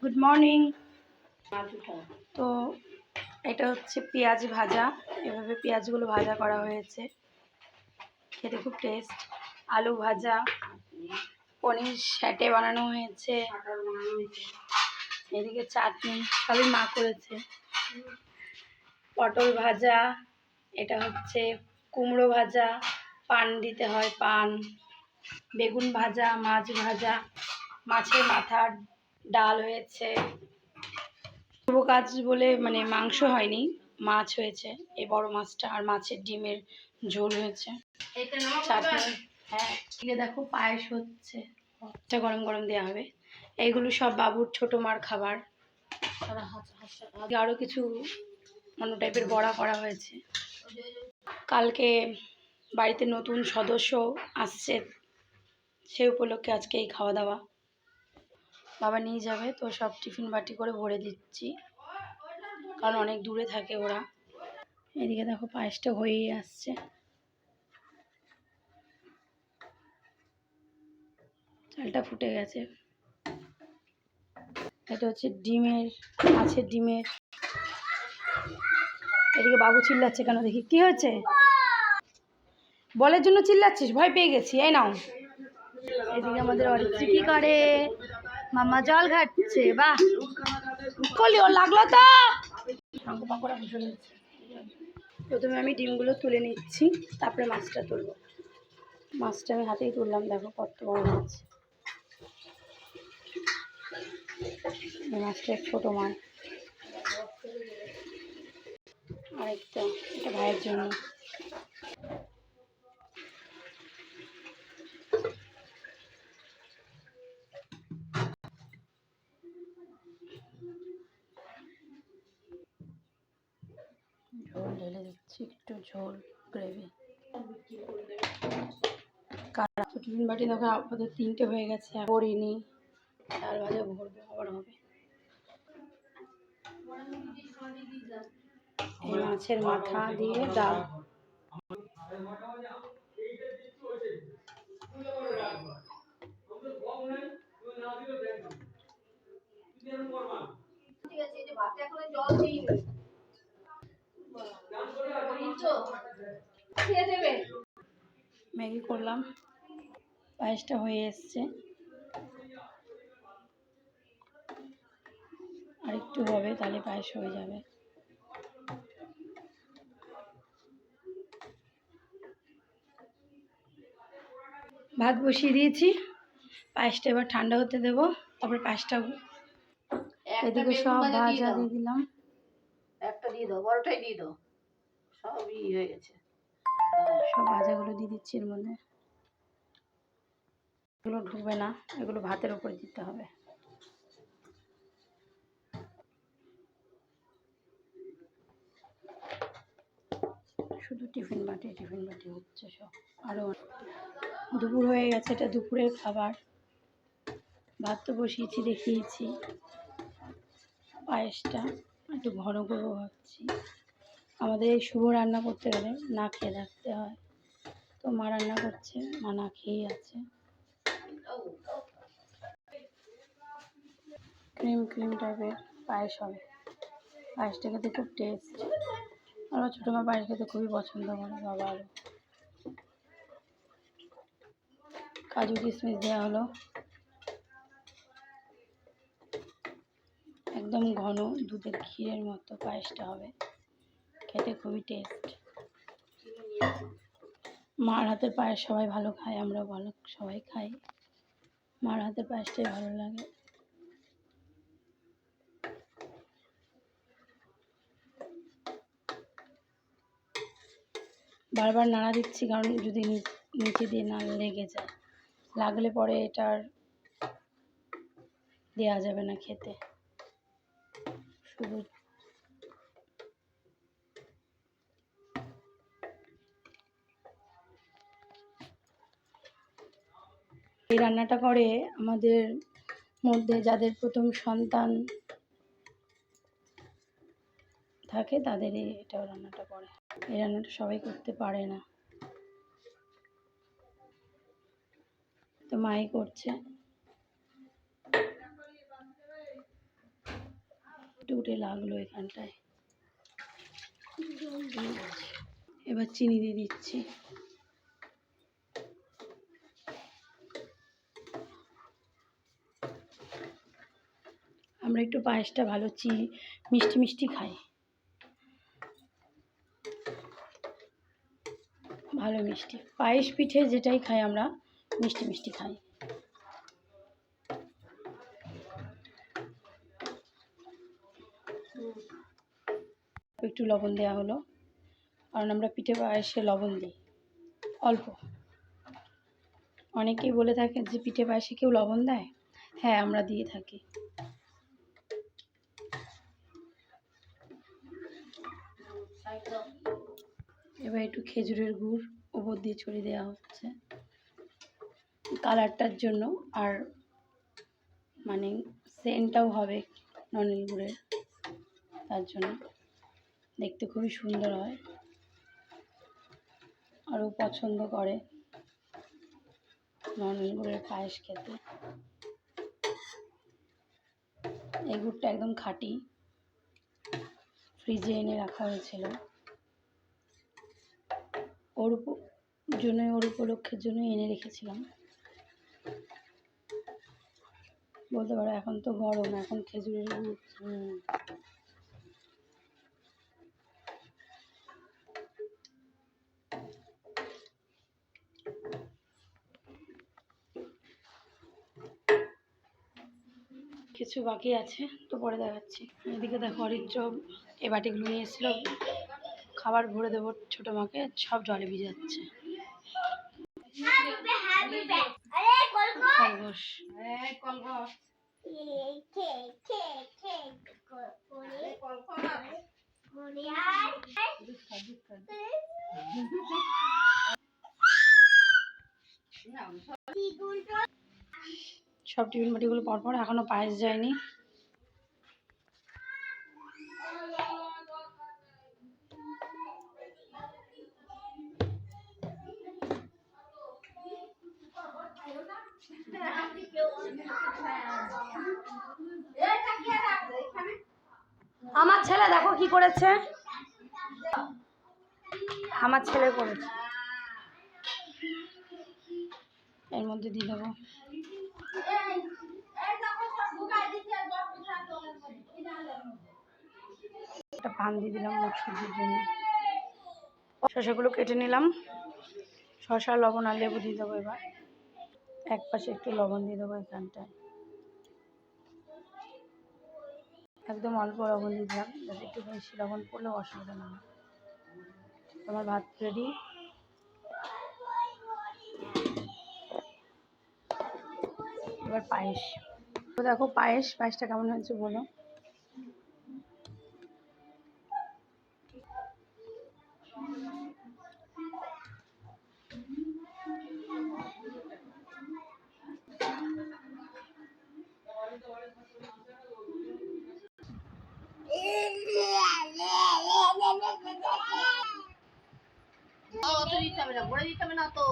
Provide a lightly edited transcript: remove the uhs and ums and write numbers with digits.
Good morning. তো এটা হচ্ছে পেঁয়াজ ভাজা, এভাবে পেঁয়াজগুলো ভাজা করা হয়েছে, খেতে খুব টেস্ট। আলু ভাজা, পনির স্যাটে বানানো হয়েছে, এদিকে চাটনি, সবই মা করেছে। পটল ভাজা, এটা হচ্ছে কুমড়ো ভাজা, পান দিতে হয় পান, বেগুন ভাজা, মাছ ভাজা, মাছের মাথার ডাল হয়েছে। শুভ কাজ বলে মানে মাংস হয়নি, মাছ হয়েছে, এই বড় মাছটা, আর মাছের ডিমের ঝোল হয়েছে, চাটনি। হ্যাঁ, দেখো পায়েস হচ্ছে, এটা গরম গরম দেওয়া হবে। এইগুলো সব বাবুর ছোট মার খাবার। আরও কিছু অন্য টাইপের বড়া করা হয়েছে। কালকে বাড়িতে নতুন সদস্য আসছে, সে উপলক্ষে আজকে এই খাওয়া দাওয়া। বাবা নিয়ে যাবে, তো সব টিফিন বাটি করে ভরে দিচ্ছি, কারণ অনেক দূরে থাকে ওরা। এদিকে দেখো পায়েসটা হয়েই আসছে, চালটা ফুটে গেছে। এটা হচ্ছে ডিমের, মাছের ডিমের। এদিকে বাবু চিল্লাচ্ছে কেন দেখি, কি হয়েছে? বলের জন্য চিল্লাচ্ছিস? ভয় পেয়ে গেছি, এই নাও। এদিকে আমাদের অরিত্রি কি করে, মামা জল ঘাটছে। বাহ, কলি ওর লাগলো তো। প্রথমে আমি ডিমগুলো তুলে নিচ্ছি, তারপরে মাছটা তুলবো। মাছটা আমি হাতেই তুললাম, দেখো কত বড় মাছ। এই মাছটা ছোটো মাছ, আরেকটা এটা ভাইয়ের জন্য। ঝোল ঢেলে দিচ্ছি, একটু ঝোল গ্রেভি। টিফিন বাটি দেখো আমাদের 3টে হয়ে গেছে, করিনি। ডাল ভাজা ভরবো, আবার হবে। এই মাছের মাথা দিয়ে ডাল। ম্যাগি করলাম, পায়েসটা হয়ে এসছে, আর একটু হবে, তাহলে পায়েস হয়ে যাবে। ভাত বসিয়ে দিয়েছি, পায়েসটা এবার ঠান্ডা হতে দেবো, তারপরে পায়েসটা। এদিকে সব ভাজা দিয়ে দিলাম, একটা দিয়ে দাও, বড়টাই দিয়ে দাও, সবই হয়ে গেছে। সব ভাজাগুলো দিয়ে দিচ্ছি এর মধ্যে। এগুলো ঢুকবে না, এগুলো ভাতের উপরে দিতে হবে। শুধু টিফিন বাটি হচ্ছে সব। আরও দুপুর হয়ে গেছে, এটা দুপুরের খাবার। ভাত তো বসিয়েছি, দেখিয়েছি। পায়েসটা একটু ঘন করবো ভাবছি। আমাদের এই শুভ রান্না করতে গেলে না খেয়ে থাকতে হয়, তো মা রান্না করছে, মা না খেয়েই আছে। ক্রিম ক্রিম টাইপের পায়েস হবে, পায়েসটা খেতে খুব টেস্ট। আমার ছোটো মা পায়েস খেতে খুবই পছন্দ করে। বাবা, আরও কাজু কিশমিশ দেওয়া হলো, একদম ঘন দুধের ক্ষীরের মতো পায়েসটা হবে, খেতে খুবই টেস্ট। মার হাতের পায়েস সবাই ভালো খায়, আমরাও ভালো সবাই খাই, মার হাতের পায়েসটাই ভালো লাগে। বারবার নাড়া দিচ্ছি, কারণ যদি নিচে দিয়ে না লেগে যায়, লাগলে পরে এটার দেওয়া যাবে না খেতে। শুধু এই রান্নাটা করে আমাদের মধ্যে যাদের প্রথম সন্তান থাকে, তাদের এটাও রান্নাটা করে। এই রান্নাটা সবাই করতে পারে না, তো মাই করছে। উঠে লাগলো এখানটায়। এবার চিনি দিয়ে দিচ্ছি। আমরা একটু পায়েসটা ভালো মিষ্টি মিষ্টি খাই, ভালো মিষ্টি। পায়েস পিঠে যেটাই খাই আমরা মিষ্টি মিষ্টি খাই। একটু লবণ দেওয়া হলো, কারণ আমরা পিঠে পায়েসে লবণ দিই অল্প। অনেকেই বলে থাকে যে পিঠে পায়েসে কেউ লবণ দেয়, হ্যাঁ আমরা দিয়ে থাকি। এবার একটু খেজুরের গুড় উপর দিয়ে ছড়িয়ে দেওয়া হচ্ছে কালারটার জন্য, আর মানে সেন্টটাও হবে নলেন গুড়ের, তার জন্য দেখতে খুবই সুন্দর হয়। আরও পছন্দ করে নলেন গুড়ের পায়েস খেতে। এই গুড়টা একদম খাঁটি, ফ্রিজে এনে রাখা হয়েছিল ওর উপলক্ষের জন্য এনে রেখেছিলাম। বলতে পারো এখন তো গরম, এখন খেজুরের গুড়। কিছু বাকি আছে তো পরে দেখাচ্ছি। এদিকে দেখো অরিত্র এই বাটিগুলো নিয়ে এসেছিলো, খাবার ভরে দেবো ছোটো মাকে, সব জলে ভিজে যাচ্ছে। খরগোশ সব টিফিন বাটিগুলো পরপর, এখনো পায়েস যায়নি। আমার ছেলে দেখো কি করেছে, আমার ছেলে করেছে। এর মধ্যে দিয়ে দেবো একটা পান দিয়ে দিলাম সবজির জন্য। শসাগুলো কেটে নিলাম, শসা লবণ আর লেবু দিয়ে দেবো। এবার এক পাশে একটু লবণ দিয়ে দেবো এখানটায়, একদম অল্প লবণ দিয়ে দিলাম, যাতে একটু বেশি লবণ পড়লেও অসুবিধা না হয়। তোমার ভাত রেডি। এবার পায়েস, তো দেখো পায়েসটা কেমন হয়েছে বলো। দিতে হবে না, ভরে দিতে হবে না তো।